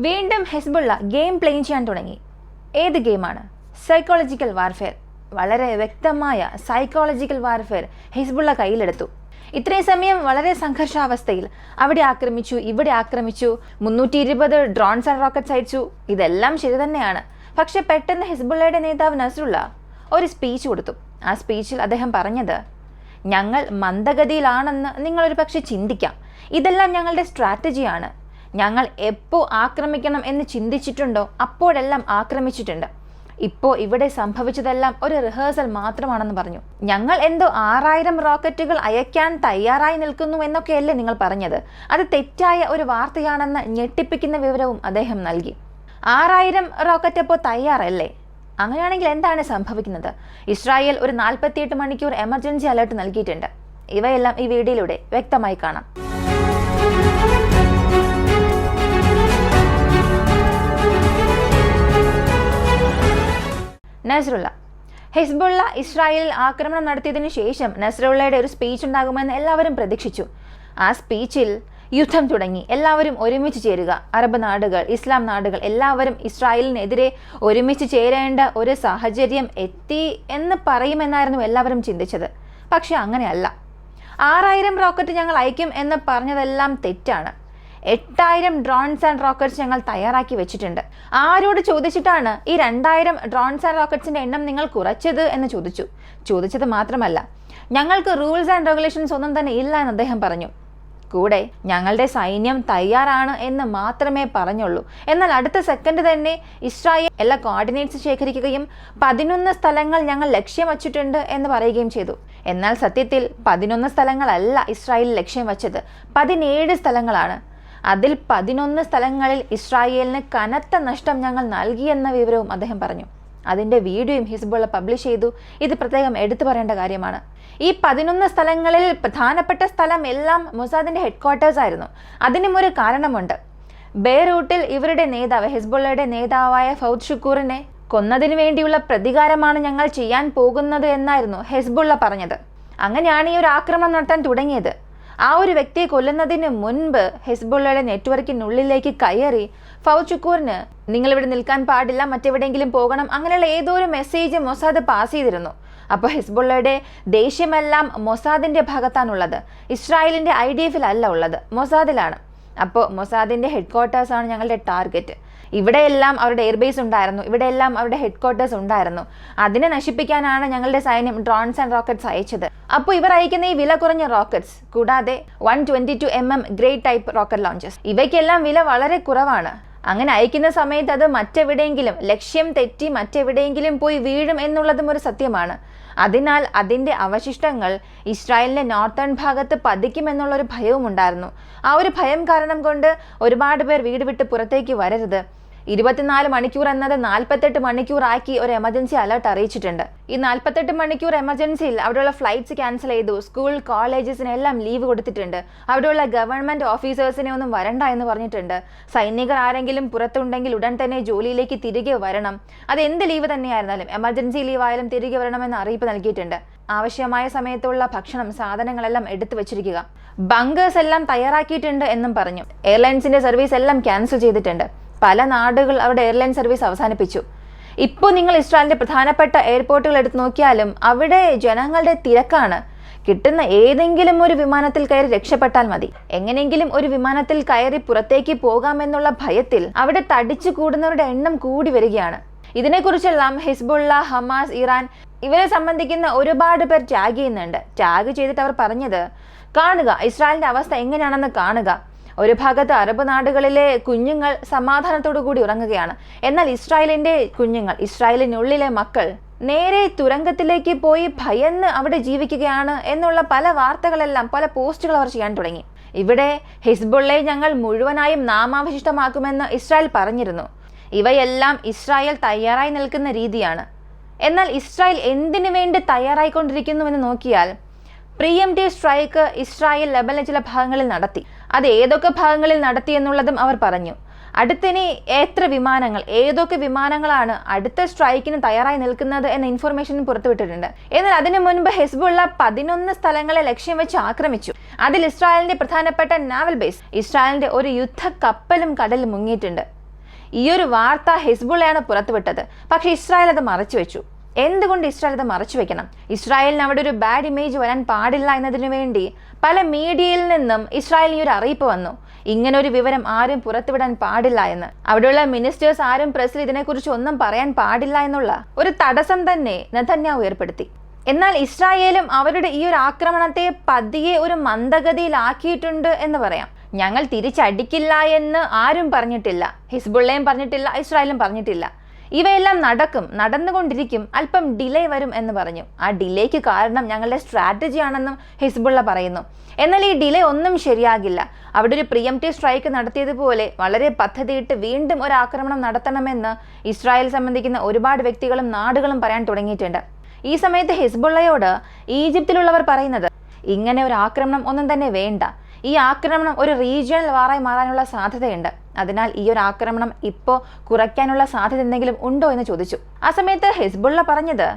വീണ്ടും Hezbollah game play ചെയ്യാൻ തുടങ്ങി. ഏത് ഗെയിമാണ്? Psychological warfare. വളരെ വ്യക്തമായ സൈക്കോളജിക്കൽ വാർഫെയർ ഹിസ്ബുള്ള കയ്യിലെടുത്തു. ഇത്രയും സമയം വളരെ സംഘർഷാവസ്ഥയിൽ അവിടെ ആക്രമിച്ചു, ഇവിടെ ആക്രമിച്ചു, 320 ഡ്രോൺസ് ആൻഡ് റോക്കറ്റ്സ് അയച്ചു. ഇതെല്ലാം ശരി തന്നെയാണ്. പക്ഷെ പെട്ടെന്ന് ഹിസ്ബുള്ളയുടെ നേതാവ് നസ്രുള്ള ഒരു സ്പീച്ച് കൊടുത്തു. ആ സ്പീച്ചിൽ അദ്ദേഹം പറഞ്ഞത്, ഞങ്ങൾ മന്ദഗതിയിലാണെന്ന് നിങ്ങളൊരു പക്ഷെ ചിന്തിക്കാം. ഇതെല്ലാം ഞങ്ങളുടെ സ്ട്രാറ്റജിയാണ്. ഞങ്ങൾ എപ്പോൾ ആക്രമിക്കണം എന്ന് ചിന്തിച്ചിട്ടുണ്ടോ അപ്പോഴെല്ലാം ആക്രമിച്ചിട്ടുണ്ട്. ഇപ്പോൾ ഇവിടെ സംഭവിച്ചതെല്ലാം ഒരു റിഹേഴ്സൽ മാത്രമാണെന്ന് പറഞ്ഞു. ഞങ്ങൾ എന്തോ 6000 റോക്കറ്റുകൾ അയക്കാൻ തയ്യാറായി നിൽക്കുന്നു എന്നൊക്കെയല്ലേ നിങ്ങൾ പറഞ്ഞത്? അത് തെറ്റായ ഒരു വാർത്തയാണെന്ന് ഞെട്ടിപ്പിക്കുന്ന വിവരവും അദ്ദേഹം നൽകി. 6000 റോക്കറ്റ് അപ്പോൾ തയ്യാറല്ലേ? അങ്ങനെയാണെങ്കിൽ എന്താണ് സംഭവിക്കുന്നത്? ഇസ്രായേൽ ഒരു 48 മണിക്കൂർ എമർജൻസി അലേർട്ട് നൽകിയിട്ടുണ്ട്. ഇവയെല്ലാം ഈ വീഡിയോയിലൂടെ വ്യക്തമായി കാണാം. നസ്രുള്ള. ഹിസ്ബുള്ള ഇസ്രായേലിൽ ആക്രമണം നടത്തിയതിനു ശേഷം നസ്രുള്ളയുടെ ഒരു സ്പീച്ച് ഉണ്ടാകുമെന്ന് എല്ലാവരും പ്രതീക്ഷിച്ചു. ആ സ്പീച്ചിൽ യുദ്ധം തുടങ്ങി. എല്ലാവരും ഒരുമിച്ച് ചേരുക. അറബ് നാടുകൾ, ഇസ്ലാം നാടുകൾ എല്ലാവരും ഇസ്രായേലിനെതിരെ ഒരുമിച്ച് ചേരേണ്ട ഒരു സാഹചര്യം എത്തി എന്ന് പറയുമെന്നായിരുന്നു എല്ലാവരും ചിന്തിച്ചത്. പക്ഷെ അങ്ങനെയല്ല. 6000 റോക്കറ്റ് ഞങ്ങൾ അയക്കും എന്ന് പറഞ്ഞതെല്ലാം തെറ്റാണ്. 8000 ഡ്രോൺസ് ആൻഡ് റോക്കറ്റ്സ് ഞങ്ങൾ തയ്യാറാക്കി വെച്ചിട്ടുണ്ട്. ആരോട് ചോദിച്ചിട്ടാണ് ഈ 2000 ഡ്രോൺസ് ആൻഡ് റോക്കറ്റ്സിന്റെ എണ്ണം നിങ്ങൾ കുറച്ചത് എന്ന് ചോദിച്ചത് മാത്രമല്ല, ഞങ്ങൾക്ക് റൂൾസ് ആൻഡ് റെഗുലേഷൻസ് ഒന്നും തന്നെ ഇല്ല എന്ന് അദ്ദേഹം പറഞ്ഞു. കൂടെ ഞങ്ങളുടെ സൈന്യം തയ്യാറാണ് എന്ന് മാത്രമേ പറഞ്ഞുള്ളൂ. എന്നാൽ അടുത്ത സെക്കൻഡ് തന്നെ ഇസ്രായേൽ എല്ലാ കോർഡിനേറ്റ്സ് ശേഖരിക്കുകയും 11 സ്ഥലങ്ങൾ ഞങ്ങൾ ലക്ഷ്യം വച്ചിട്ടുണ്ട് എന്ന് പറയുകയും ചെയ്തു. എന്നാൽ സത്യത്തിൽ 11 സ്ഥലങ്ങളല്ല ഇസ്രായേൽ ലക്ഷ്യം വച്ചത്, 17 സ്ഥലങ്ങളാണ്. അതിൽ 11 സ്ഥലങ്ങളിൽ ഇസ്രായേലിന് കനത്ത നഷ്ടം ഞങ്ങൾ നൽകിയെന്ന വിവരവും അദ്ദേഹം പറഞ്ഞു. അതിൻ്റെ വീഡിയോയും ഹിസ്ബുള്ള പബ്ലിഷ് ചെയ്തു. ഇത് പ്രത്യേകം എടുത്തു പറയേണ്ട കാര്യമാണ്. ഈ 11 സ്ഥലങ്ങളിൽ പ്രധാനപ്പെട്ട സ്ഥലം എല്ലാം മൊസാദിൻ്റെ ഹെഡ്ക്വാർട്ടേഴ്സ് ആയിരുന്നു. അതിനും ഒരു കാരണമുണ്ട്. ബെയ്റൂട്ടിൽ ഇവരുടെ നേതാവ്, ഹിസ്ബുള്ളയുടെ നേതാവായ ഫൗദ് ഷുക്കൂറിനെ കൊന്നതിനു വേണ്ടിയുള്ള പ്രതികാരമാണ് ഞങ്ങൾ ചെയ്യാൻ പോകുന്നത് എന്നായിരുന്നു ഹിസ്ബുള്ള പറഞ്ഞത്. അങ്ങനെയാണ് ഈ ഒരു ആക്രമണം നടത്താൻ തുടങ്ങിയത്. ആ ഒരു വ്യക്തിയെ കൊല്ലുന്നതിന് മുൻപ് ഹിസ്ബുള്ളയുടെ നെറ്റ്വർക്കിനുള്ളിലേക്ക് കയറി ഫൗദ് ഷുക്കൂറിന് നിങ്ങളിവിടെ നിൽക്കാൻ പാടില്ല, മറ്റെവിടെയെങ്കിലും പോകണം, അങ്ങനെയുള്ള ഏതോ ഒരു മെസ്സേജ് മൊസാദ് പാസ് ചെയ്തിരുന്നു. അപ്പോൾ ഹിസ്ബുള്ളയുടെ ദേഷ്യമെല്ലാം മൊസാദിൻ്റെ ഭാഗത്താണുള്ളത്. ഇസ്രായേലിൻ്റെ IDF-ൽ ഉള്ളത്, മൊസാദിലാണ്. അപ്പോൾ മൊസാദിൻ്റെ ഹെഡ്ക്വാർട്ടേഴ്സാണ് ഞങ്ങളുടെ ടാർഗറ്റ്. ഇവിടെയെല്ലാം അവരുടെ എയർബേസ് ഉണ്ടായിരുന്നു, ഇവിടെയെല്ലാം അവരുടെ ഹെഡ്ക്വാർട്ടേഴ്സ് ഉണ്ടായിരുന്നു. അതിനെ നശിപ്പിക്കാനാണ് ഞങ്ങളുടെ സൈന്യം ഡ്രോൺസ് ആൻഡ് റോക്കറ്റ്സ് അയച്ചത്. അപ്പോൾ ഇവർ അയക്കുന്ന ഈ വില കുറഞ്ഞ റോക്കറ്റ്സ്, കൂടാതെ 122mm great type rocket launches, ഇവയ്ക്കെല്ലാം വില വളരെ കുറവാണ്. അങ്ങനെ അയക്കുന്ന സമയത്ത് അത് മറ്റെവിടെയെങ്കിലും ലക്ഷ്യം തെറ്റി മറ്റെവിടെയെങ്കിലും പോയി വീഴും എന്നുള്ളതും ഒരു സത്യമാണ്. അതിനാൽ അതിൻ്റെ അവശിഷ്ടങ്ങൾ ഇസ്രായേലിൻ്റെ നോർത്തേൺ ഭാഗത്ത് പതിക്കുമെന്നുള്ളൊരു ഭയവും ഉണ്ടായിരുന്നു. ആ ഒരു ഭയം കാരണം കൊണ്ട് ഒരുപാട് പേർ വീട് വിട്ട് പുറത്തേക്ക് വരരുത്, 24 മണിക്കൂർ എന്നത് 48 മണിക്കൂറാക്കി ഒരു എമർജൻസി അലർട്ട് അറിയിച്ചിട്ടുണ്ട്. ഈ 48 മണിക്കൂർ എമർജൻസിയിൽ അവിടെയുള്ള ഫ്ലൈറ്റ്സ് ക്യാൻസൽ ചെയ്തു. സ്കൂൾ, കോളേജസിനെല്ലാം ലീവ് കൊടുത്തിട്ടുണ്ട്. അവിടെയുള്ള ഗവൺമെൻറ് ഓഫീസേഴ്സിനെ ഒന്നും വരണ്ട എന്ന് പറഞ്ഞിട്ടുണ്ട്. സൈനികർ ആരെങ്കിലും പുറത്തുണ്ടെങ്കിൽ ഉടൻ തന്നെ ജോലിയിലേക്ക് തിരികെ വരണം. അത് എന്ത് ലീവ് തന്നെയായിരുന്നാലും, എമർജൻസി ലീവ് ആയാലും തിരികെ വരണമെന്ന് അറിയിപ്പ് നൽകിയിട്ടുണ്ട്. ആവശ്യമായ സമയത്തുള്ള ഭക്ഷണം, സാധനങ്ങളെല്ലാം എടുത്തു വെച്ചിരിക്കുക. ബങ്കേഴ്സ് എല്ലാം തയ്യാറാക്കിയിട്ടുണ്ട് എന്നും പറഞ്ഞു. എയർലൈൻസിന്റെ സർവീസ് എല്ലാം ക്യാൻസൽ ചെയ്തിട്ടുണ്ട്. പല നാടുകൾ അവരുടെ എയർലൈൻ സർവീസ് അവസാനിപ്പിച്ചു. ഇപ്പോൾ നിങ്ങൾ ഇസ്രായേലിൻ്റെ പ്രധാനപ്പെട്ട എയർപോർട്ടുകൾ എടുത്ത് നോക്കിയാലും അവിടെ ജനങ്ങളുടെ തിരക്കാണ്. കിട്ടുന്ന ഏതെങ്കിലും ഒരു വിമാനത്തിൽ കയറി രക്ഷപ്പെട്ടാൽ മതി. എങ്ങനെയെങ്കിലും ഒരു വിമാനത്തിൽ കയറി പുറത്തേക്ക് പോകാമെന്നുള്ള ഭയത്തിൽ അവിടെ തടിച്ചു കൂടുന്നവരുടെ എണ്ണം കൂടി വരികയാണ്. ഇതിനെക്കുറിച്ചെല്ലാം ഹിസ്ബുള്ള, ഹമാസ്, ഇറാൻ ഇവരെ സംബന്ധിക്കുന്ന ഒരുപാട് പേർ ടാഗ് ചെയ്യുന്നുണ്ട്. ടാഗ് ചെയ്തിട്ട് അവർ പറഞ്ഞത്, കാണുക ഇസ്രായേലിൻ്റെ അവസ്ഥ എങ്ങനെയാണെന്ന് കാണുക. ഒരു ഭാഗത്ത് അറബ് നാടുകളിലെ കുഞ്ഞുങ്ങൾ സമാധാനത്തോടു കൂടി ഉറങ്ങുകയാണ്. എന്നാൽ ഇസ്രായേലിൻ്റെ കുഞ്ഞുങ്ങൾ, ഇസ്രായേലിനുള്ളിലെ മക്കൾ നേരെ തുരങ്കത്തിലേക്ക് പോയി ഭയന്ന് അവിടെ ജീവിക്കുകയാണ് എന്നുള്ള പല വാർത്തകളെല്ലാം, പല പോസ്റ്റുകൾ അവർ ചെയ്യാൻ തുടങ്ങി. ഇവിടെ ഹിസ്ബുള്ളയെ ഞങ്ങൾ മുഴുവനായും നാമാവശിഷ്ടമാക്കുമെന്ന് ഇസ്രായേൽ പറഞ്ഞിരുന്നു. ഇവയെല്ലാം ഇസ്രായേൽ തയ്യാറായി നിൽക്കുന്ന രീതിയാണ്. എന്നാൽ ഇസ്രായേൽ എന്തിനു വേണ്ടി തയ്യാറായിക്കൊണ്ടിരിക്കുന്നുവെന്ന് നോക്കിയാൽ, പ്രീഎംപ്റ്റീവ് സ്ട്രൈക്ക് ഇസ്രായേൽ ലെബനനിലെ ചില ഭാഗങ്ങളിൽ നടത്തി. അത് ഏതൊക്കെ ഭാഗങ്ങളിൽ നടത്തി എന്നുള്ളതും അവർ പറഞ്ഞു. അടുത്തിനി എത്ര വിമാനങ്ങൾ, ഏതൊക്കെ വിമാനങ്ങളാണ് അടുത്ത സ്ട്രൈക്കിന് തയ്യാറായി നിൽക്കുന്നത് എന്ന ഇൻഫർമേഷൻ പുറത്തുവിട്ടിട്ടുണ്ട്. എന്നാൽ അതിനു മുൻപ് ഹിസ്ബുള്ള 11 സ്ഥലങ്ങളെ ലക്ഷ്യം വെച്ച് ആക്രമിച്ചു. അതിൽ ഇസ്രായേലിന്റെ പ്രധാനപ്പെട്ട നാവൽ ബേസ്, ഇസ്രായേലിന്റെ ഒരു യുദ്ധ കപ്പലും കടലിൽ മുങ്ങിയിട്ടുണ്ട്. ഈ ഒരു വാർത്ത ഹിസ്ബുള്ളയാണ് പുറത്തുവിട്ടത്. പക്ഷേ ഇസ്രായേൽ അത് മറച്ചു വെച്ചു. എന്തുകൊണ്ട് ഇസ്രായേൽ അത് മറച്ചു വെക്കണം? ഇസ്രായേലിന് അവിടെ ഒരു ബാഡ് ഇമേജ് വരാൻ പാടില്ല എന്നതിനു വേണ്ടി പല മീഡിയയിൽ നിന്നും ഇസ്രായേലിന് ഒരു അറിയിപ്പ് വന്നു, ഇങ്ങനെ ഒരു വിവരം ആരും പുറത്തുവിടാൻ പാടില്ല എന്ന്. അവിടെയുള്ള മിനിസ്റ്റേഴ്സ് ആരും പ്രസിൽ ഇതിനെക്കുറിച്ച് ഒന്നും പറയാൻ പാടില്ല എന്നുള്ള ഒരു തടസ്സം തന്നെ നെതന്യാഹു ഏർപ്പെടുത്തി. എന്നാൽ ഇസ്രായേലും അവരുടെ ഈ ഒരു ആക്രമണത്തെ പതിയെ ഒരു മന്ദഗതിയിലാക്കിയിട്ടുണ്ട് എന്ന് പറയാം. ഞങ്ങൾ തിരിച്ചടിക്കില്ല എന്ന് ആരും പറഞ്ഞിട്ടില്ല, ഹിസ്ബുള്ളയും പറഞ്ഞിട്ടില്ല, ഇസ്രായേലും പറഞ്ഞിട്ടില്ല. ഇവയെല്ലാം നടന്നുകൊണ്ടിരിക്കും, അല്പം ഡിലേ വരും എന്ന് പറഞ്ഞു. ആ ഡിലേക്ക് കാരണം ഞങ്ങളുടെ സ്ട്രാറ്റജി ആണെന്നും ഹിസ്ബുള്ള പറയുന്നു. എന്നാൽ ഈ ഡിലേ ഒന്നും ശരിയാകില്ല. അവിടെ ഒരു പ്രിയംറ്റീവ് സ്ട്രൈക്ക് നടത്തിയതുപോലെ വളരെ പദ്ധതിയിട്ട് വീണ്ടും ഒരു ആക്രമണം നടത്തണമെന്ന് ഇസ്രായേൽ സംബന്ധിക്കുന്ന ഒരുപാട് വ്യക്തികളും നാടുകളും പറയാൻ തുടങ്ങിയിട്ടുണ്ട്. ഈ സമയത്ത് ഹിസ്ബുള്ളയോട് ഈജിപ്തിലുള്ളവർ പറയുന്നത്, ഇങ്ങനെ ഒരു ആക്രമണം ഒന്നും തന്നെ വേണ്ട, ഈ ആക്രമണം ഒരു റീജിയണൽ വാറായി മാറാനുള്ള സാധ്യതയുണ്ട്. അതിനാൽ ഈ ഒരു ആക്രമണം ഇപ്പോൾ കുറയ്ക്കാനുള്ള സാധ്യത എന്തെങ്കിലും ഉണ്ടോ എന്ന് ചോദിച്ചു. ആ സമയത്ത് ഹിസ്ബുള്ള പറഞ്ഞത്,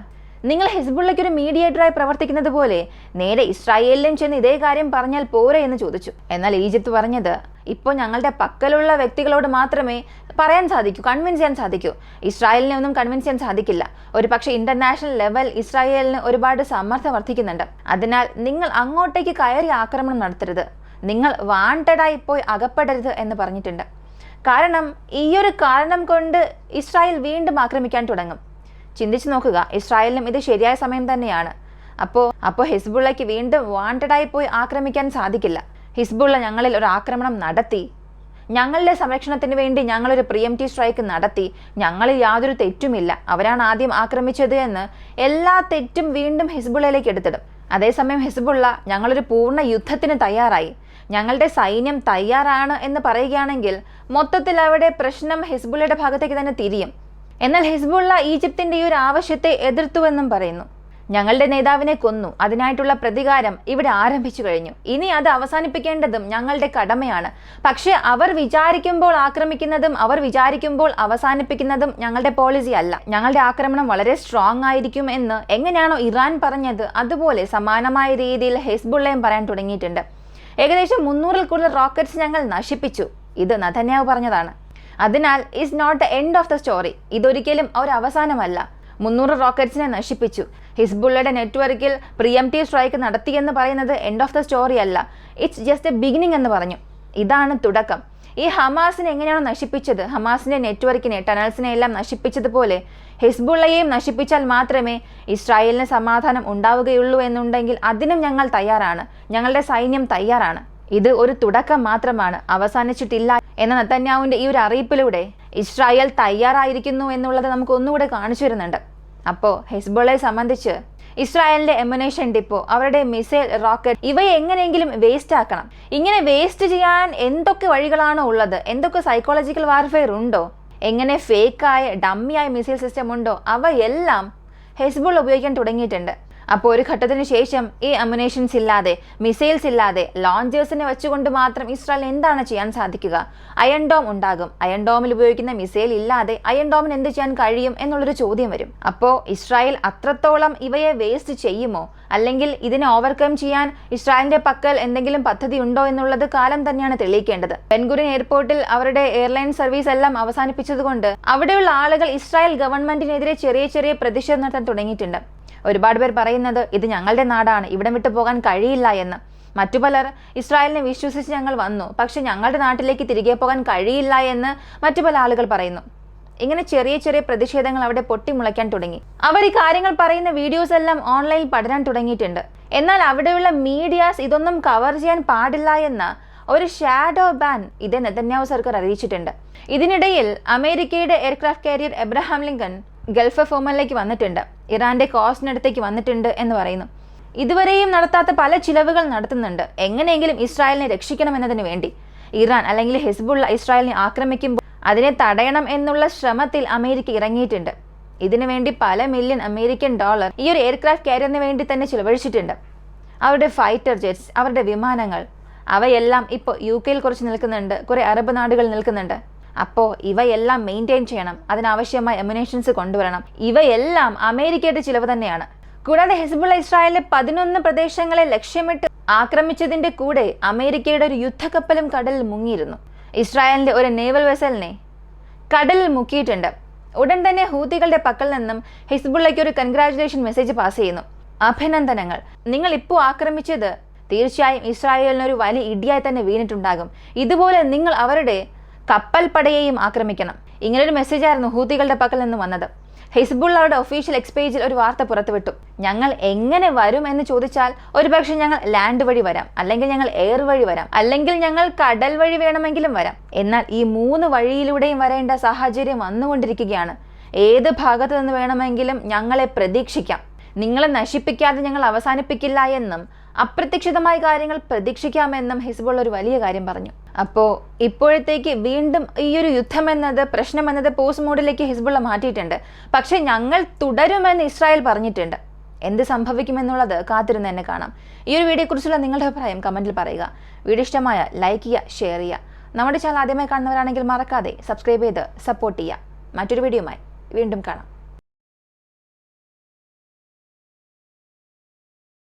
നിങ്ങൾ ഹിസ്ബുള്ളയ്ക്ക് ഒരു മീഡിയേറ്ററായി പ്രവർത്തിക്കുന്നത് പോലെ നേരെ ഇസ്രായേലിലും ചെന്ന് ഇതേ കാര്യം പറഞ്ഞാൽ പോരെ എന്ന് ചോദിച്ചു. എന്നാൽ ഈജിപ്ത് പറഞ്ഞത്, ഇപ്പോൾ ഞങ്ങളുടെ പക്കലുള്ള വ്യക്തികളോട് മാത്രമേ പറയാൻ സാധിക്കൂ, കൺവിൻസ് ചെയ്യാൻ സാധിക്കൂ. ഇസ്രായേലിനെ ഒന്നും കൺവിൻസ് ചെയ്യാൻ സാധിക്കില്ല. ഒരു പക്ഷേ ഇന്റർനാഷണൽ ലെവൽ ഇസ്രായേലിന് ഒരുപാട് സമ്മർദ്ദം വർദ്ധിക്കുന്നുണ്ട്. അതിനാൽ നിങ്ങൾ അങ്ങോട്ടേക്ക് കയറി ആക്രമണം നടത്തരുത്, നിങ്ങൾ വാണ്ടഡായി പോയി അകപ്പെടരുത് എന്ന് പറഞ്ഞിട്ടുണ്ട്. കാരണം ഈ ഒരു കാരണം കൊണ്ട് ഇസ്രായേൽ വീണ്ടും ആക്രമിക്കാൻ തുടങ്ങും. ചിന്തിച്ചു നോക്കുക, ഇസ്രായേലിനും ഇത് ശരിയായ സമയം തന്നെയാണ്. അപ്പോൾ ഹിസ്ബുള്ളയ്ക്ക് വീണ്ടും വാണ്ടഡായി പോയി ആക്രമിക്കാൻ സാധിക്കില്ല. ഹിസ്ബുള്ള ഞങ്ങളിൽ ഒരു ആക്രമണം നടത്തി, ഞങ്ങളുടെ സംരക്ഷണത്തിന് വേണ്ടി ഞങ്ങളൊരു പ്രിയംറ്റീവ് സ്ട്രൈക്ക് നടത്തി, ഞങ്ങളിൽ യാതൊരു തെറ്റുമില്ല, അവരാണ് ആദ്യം ആക്രമിച്ചത് എന്ന് എല്ലാ തെറ്റും വീണ്ടും ഹിസ്ബുള്ളയിലേക്ക് എടുത്തിടും. അതേസമയം ഹിസ്ബുള്ള ഞങ്ങളൊരു പൂർണ്ണ യുദ്ധത്തിന് തയ്യാറായി, ഞങ്ങളുടെ സൈന്യം തയ്യാറാണ് എന്ന് പറയുകയാണെങ്കിൽ മൊത്തത്തിൽ അവിടെ പ്രശ്നം ഹിസ്ബുള്ളയുടെ ഭാഗത്തേക്ക് തന്നെ തിരിയും. എന്നാൽ ഹിസ്ബുള്ള ഈജിപ്തിന്റെ ഈ ഒരു ആവശ്യത്തെ എതിർത്തുവെന്നും പറയുന്നു. ഞങ്ങളുടെ നേതാവിനെ കൊന്നു, അതിനായിട്ടുള്ള പ്രതികാരം ഇവിടെ ആരംഭിച്ചു കഴിഞ്ഞു, ഇനി അത് അവസാനിപ്പിക്കേണ്ടതും ഞങ്ങളുടെ കടമയാണ്. പക്ഷെ അവർ വിചാരിക്കുമ്പോൾ ആക്രമിക്കുന്നതും അവർ വിചാരിക്കുമ്പോൾ അവസാനിപ്പിക്കുന്നതും ഞങ്ങളുടെ പോളിസി അല്ല. ഞങ്ങളുടെ ആക്രമണം വളരെ സ്ട്രോങ് ആയിരിക്കും എന്ന് എങ്ങനെയാണോ ഇറാൻ പറഞ്ഞത്, അതുപോലെ സമാനമായ രീതിയിൽ ഹിസ്ബുള്ളയും പറയാൻ തുടങ്ങിയിട്ടുണ്ട്. ഏകദേശം 300-ൽ കൂടുതൽ റോക്കറ്റ്സ് ഞങ്ങൾ നശിപ്പിച്ചു, ഇത് നെതന്യാഹു പറഞ്ഞതാണ്. അതിനാൽ is not the end of the story, ഇതൊരിക്കലും ഒരു അവസാനമല്ല. 300 റോക്കറ്റ്സിനെ നശിപ്പിച്ചു, ഹിസ്ബുള്ളയുടെ നെറ്റ്വർക്കിൽ പ്രിയംറ്റീവ് സ്ട്രൈക്ക് നടത്തിയെന്ന് പറയുന്നത് എൻഡ് ഓഫ് ദ സ്റ്റോറി അല്ല, ഇറ്റ്സ് ജസ്റ്റ് എ ബിഗിനിങ് എന്ന് പറഞ്ഞു. ഇതാണ് തുടക്കം. ഈ ഹമാസിനെ എങ്ങനെയാണോ നശിപ്പിച്ചത്, ഹമാസിന്റെ നെറ്റ്വർക്കിനെ, ടണൽസിനെ എല്ലാം നശിപ്പിച്ചതുപോലെ ഹിസ്ബുള്ളയെയും നശിപ്പിച്ചാൽ മാത്രമേ ഇസ്രായേലിന് സമാധാനം ഉണ്ടാവുകയുള്ളൂ എന്നുണ്ടെങ്കിൽ അതിനും ഞങ്ങൾ തയ്യാറാണ്, ഞങ്ങളുടെ സൈന്യം തയ്യാറാണ്. ഇത് ഒരു തുടക്കം മാത്രമാണ്, അവസാനിച്ചിട്ടില്ല എന്ന നെതന്യാഹുവിന്റെ ഈ ഒരു അറിയിപ്പിലൂടെ ഇസ്രായേൽ തയ്യാറായിരിക്കുന്നു എന്നുള്ളത് നമുക്ക് ഒന്നുകൂടെ കാണിച്ചു വരുന്നുണ്ട്. അപ്പോൾ ഹിസ്ബുള്ളയെ സംബന്ധിച്ച് ഇസ്രായേലിന്റെ എമുനേഷൻ ഡിപ്പോ, അവരുടെ മിസൈൽ, റോക്കറ്റ് ഇവയെ എങ്ങനെയെങ്കിലും വേസ്റ്റ് ആക്കണം. ഇങ്ങനെ വേസ്റ്റ് ചെയ്യാൻ എന്തൊക്കെ വഴികളാണോ ഉള്ളത്, എന്തൊക്കെ സൈക്കോളജിക്കൽ വാർഫെയർ ഉണ്ടോ, എങ്ങനെ ഫേക്കായ ഡമ്മിയായ മിസൈൽ സിസ്റ്റം ഉണ്ടോ, അവയെല്ലാം ഹിസ്ബുള്ള ഉപയോഗിക്കാൻ തുടങ്ങിയിട്ടുണ്ട്. അപ്പോൾ ഒരു ഘട്ടത്തിന് ശേഷം ഈ അമ്യുനേഷൻസ് ഇല്ലാതെ, മിസൈൽസ് ഇല്ലാതെ, ലോഞ്ചേഴ്സിനെ വെച്ചുകൊണ്ട് മാത്രം ഇസ്രായേൽ എന്താണ് ചെയ്യാൻ സാധിക്കുക? അയൺ ഡോം ഉണ്ടാകും. അയൺ ഡോമിൽ ഉപയോഗിക്കുന്ന മിസൈൽ ഇല്ലാതെ അയൺ ഡോമിന് എന്ത് ചെയ്യാൻ കഴിയും എന്നുള്ളൊരു ചോദ്യം വരും. അപ്പോൾ ഇസ്രായേൽ അത്രത്തോളം ഇവയെ വേസ്റ്റ് ചെയ്യുമോ, അല്ലെങ്കിൽ ഇതിനെ ഓവർകം ചെയ്യാൻ ഇസ്രായേലിന്റെ പക്കൽ എന്തെങ്കിലും പദ്ധതി ഉണ്ടോ എന്നുള്ളത് കാലം തന്നെയാണ് തെളിയിക്കേണ്ടത്. ബെൻഗുറിയൻ എയർപോർട്ടിൽ അവരുടെ എയർലൈൻ സർവീസ് എല്ലാം അവസാനിപ്പിച്ചതുകൊണ്ട് അവിടെയുള്ള ആളുകൾ ഇസ്രായേൽ ഗവൺമെന്റിനെതിരെ ചെറിയ ചെറിയ പ്രതിഷേധം നടത്താൻ തുടങ്ങിയിട്ടുണ്ട്. ഒരുപാട് പേർ പറയുന്നത് ഇത് ഞങ്ങളുടെ നാടാണ്, ഇവിടെ വിട്ടു പോകാൻ കഴിയില്ല എന്ന്. മറ്റു പലർ ഇസ്രായേലിനെ വിശ്വസിച്ച് ഞങ്ങൾ വന്നു, പക്ഷെ ഞങ്ങളുടെ നാട്ടിലേക്ക് തിരികെ പോകാൻ കഴിയില്ല എന്ന് മറ്റു പല ആളുകൾ പറയുന്നു. ഇങ്ങനെ ചെറിയ ചെറിയ പ്രതിഷേധങ്ങൾ അവിടെ പൊട്ടിമുളയ്ക്കാൻ തുടങ്ങി. അവർ ഈ കാര്യങ്ങൾ പറയുന്ന വീഡിയോസ് എല്ലാം ഓൺലൈനിൽ പടരാൻ തുടങ്ങിയിട്ടുണ്ട്. എന്നാൽ അവിടെയുള്ള മീഡിയാസ് ഇതൊന്നും കവർ ചെയ്യാൻ പാടില്ല എന്ന ഒരു ഷാഡോ ബാൻ ഇതേ നെതന്യാഹു സർക്കാർ അറിയിച്ചിട്ടുണ്ട്. ഇതിനിടയിൽ അമേരിക്കയുടെ aircraft carrier Abraham Lincoln Gulf of ഒമനിലേക്ക് വന്നിട്ടുണ്ട്, ഇറാന്റെ കോസ്റ്റിനടുത്തേക്ക് വന്നിട്ടുണ്ട് എന്ന് പറയുന്നു. ഇതുവരെയും നടത്താത്ത പല ചിലവുകൾ നടത്തുന്നുണ്ട്, എങ്ങനെയെങ്കിലും ഇസ്രായേലിനെ രക്ഷിക്കണമെന്നതിന് വേണ്ടി. ഇറാൻ അല്ലെങ്കിൽ ഹിസ്ബുള്ള ഇസ്രായേലിനെ ആക്രമിക്കുമ്പോൾ അതിനെ തടയണം എന്നുള്ള ശ്രമത്തിൽ അമേരിക്ക ഇറങ്ങിയിട്ടുണ്ട്. ഇതിനുവേണ്ടി പല മില്യൺ അമേരിക്കൻ ഡോളർ ഈ ഒരു എയർക്രാഫ്റ്റ് കാരിയറിന് വേണ്ടി തന്നെ ചിലവഴിച്ചിട്ടുണ്ട്. അവരുടെ ഫൈറ്റർ ജെറ്റ്സ്, അവരുടെ വിമാനങ്ങൾ, അവയെല്ലാം ഇപ്പോൾ UK കുറച്ച് നിൽക്കുന്നുണ്ട്, കുറെ അറബ് നാടുകൾ നിൽക്കുന്നുണ്ട്. അപ്പോൾ ഇവയെല്ലാം മെയിൻറ്റെയിൻ ചെയ്യണം, അതിനാവശ്യമായ എമുനേഷൻസ് കൊണ്ടുവരണം. ഇവയെല്ലാം അമേരിക്കയുടെ ചിലവ് തന്നെയാണ്. കൂടാതെ ഹിസ്ബുള്ള ഇസ്രായേലിലെ 11 പ്രദേശങ്ങളെ ലക്ഷ്യമിട്ട് ആക്രമിച്ചതിന്റെ കൂടെ അമേരിക്കയുടെ ഒരു യുദ്ധക്കപ്പലും കടലിൽ മുങ്ങിയിരുന്നു. ഇസ്രായേലിന്റെ ഒരു നേവൽ വെസലിനെ കടലിൽ മുക്കിയിട്ടുണ്ട്. ഉടൻ തന്നെ ഹൂതികളുടെ പക്കൽ നിന്നും ഹിസ്ബുള്ളയ്ക്ക് ഒരു കൺഗ്രാറ്റുലേഷൻ മെസ്സേജ് പാസ് ചെയ്യുന്നു. അഭിനന്ദനങ്ങൾ, നിങ്ങൾ ഇപ്പോൾ ആക്രമിച്ചത് തീർച്ചയായും ഇസ്രായേലിനൊരു വലിയ ഇടിയായി തന്നെ വീണിട്ടുണ്ടാകും. ഇതുപോലെ നിങ്ങൾ അവരുടെ കപ്പൽ പടയെയും ആക്രമിക്കണം. ഇങ്ങനൊരു മെസ്സേജായിരുന്നു ഹൂതികളുടെ പക്കൽ നിന്ന് വന്നത്. ഹിസ്ബുള്ളയുടെ ഒഫീഷ്യൽ എക്സ് പേജിൽ ഒരു വാർത്ത പുറത്തുവിട്ടു. ഞങ്ങൾ എങ്ങനെ വരും എന്ന് ചോദിച്ചാൽ ഒരുപക്ഷെ ഞങ്ങൾ ലാൻഡ് വഴി വരാം, അല്ലെങ്കിൽ ഞങ്ങൾ എയർ വഴി വരാം, അല്ലെങ്കിൽ ഞങ്ങൾ കടൽ വഴി വേണമെങ്കിലും വരാം. എന്നാൽ ഈ 3 വഴിയിലൂടെയും വരേണ്ട സാഹചര്യം വന്നുകൊണ്ടിരിക്കുകയാണ്. ഏത് ഭാഗത്ത് നിന്ന് വേണമെങ്കിലും ഞങ്ങളെ പ്രതീക്ഷിക്കാം. നിങ്ങളെ നശിപ്പിക്കാതെ ഞങ്ങൾ അവസാനിപ്പിക്കില്ല എന്നും അപ്രതീക്ഷിതമായ കാര്യങ്ങൾ പ്രതീക്ഷിക്കാമെന്നും ഹിസ്ബുള്ള ഒരു വലിയ കാര്യം പറഞ്ഞു. അപ്പോൾ ഇപ്പോഴത്തേക്ക് വീണ്ടും ഈ ഒരു പ്രശ്നം എന്നത് പോസ്റ്റ് മോഡിലേക്ക് ഹിസ്ബുള്ള മാറ്റിയിട്ടുണ്ട്. പക്ഷെ ഞങ്ങൾ തുടരുമെന്ന് ഇസ്രായേൽ പറഞ്ഞിട്ടുണ്ട്. എന്ത് സംഭവിക്കുമെന്നുള്ളത് കാത്തിരുന്ന് തന്നെ കാണാം. ഈ ഒരു വീഡിയോയെക്കുറിച്ചുള്ള നിങ്ങളുടെ അഭിപ്രായം കമന്റിൽ പറയുക. വീഡിയോ ഇഷ്ടമായ ലൈക്ക് ചെയ്യുക, ഷെയർ ചെയ്യുക. നമ്മുടെ ചാനൽ ആദ്യമായി കാണുന്നവരാണെങ്കിൽ മറക്കാതെ സബ്സ്ക്രൈബ് ചെയ്ത് സപ്പോർട്ട് ചെയ്യുക. മറ്റൊരു വീഡിയോയുമായി വീണ്ടും കാണാം.